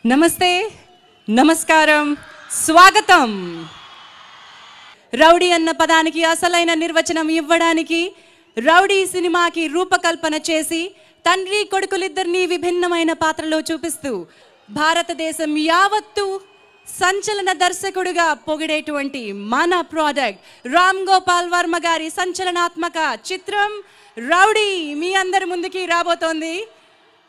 నమస్తే, నమస్కారం, స్వాగతం. రౌడీ అన్న పదానికి అసలైన నిర్వచనం ఇవ్వడానికి రౌడీ సినిమాకి రూపకల్పన చేసి తండ్రి కొడుకులిద్దరినీ విభిన్నమైన పాత్రలో చూపిస్తూ భారతదేశం యావత్తు సంచలన దర్శకుడిగా పొగిడేటువంటి మన ప్రోడక్ట్ రామ్ గోపాల్ వర్మ గారి సంచలనాత్మక చిత్రం రౌడీ మీ అందరి ముందుకి రాబోతోంది.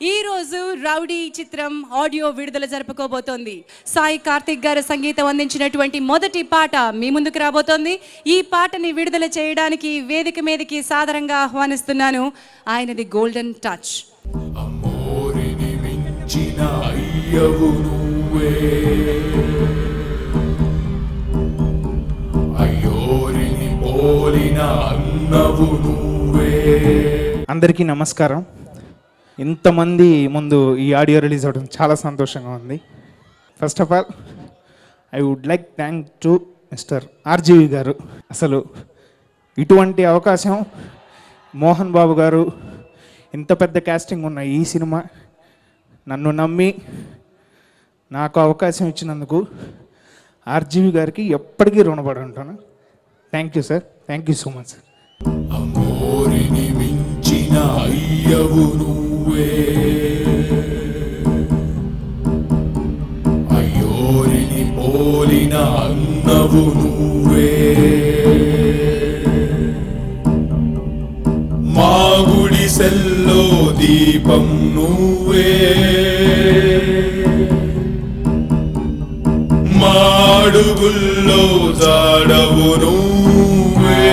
ఈరోజు రౌడీ చిత్రం ఆడియో విడుదల జరుపుకోబోతోంది. సాయి కార్తిక్ గారు సంగీతం అందించినటువంటి మొదటి పాట మీ ముందుకు రాబోతోంది. ఈ పాటని విడుదల చేయడానికి వేదిక మీదకి సాదరంగా ఆహ్వానిస్తున్నాను. ఆయనది గోల్డెన్ టచ్. అందరికీ నమస్కారం. ఇంతమంది ముందు ఈ ఆడియో రిలీజ్ అవ్వడం చాలా సంతోషంగా ఉంది. First of all I would like thank to mister RGV గారు. అసలు ఇటువంటి అవకాశం మోహన్ బాబు గారు ఇంత పెద్ద కాస్టింగ్ ఉన్న ఈ సినిమా నన్ను నమ్మి నాకు అవకాశం ఇచ్చినందుకు ఆర్జీవి గారికి ఎప్పటికీ రుణపడి ఉంటాను. Thank you sir, thank you so much sir. అయ్యోరిని పోలిన అన్నవు నువ్వే, మా గుడిసెల్లో దీపం నువ్వే, మా అడుగుల్లో జాడవు నువ్వే.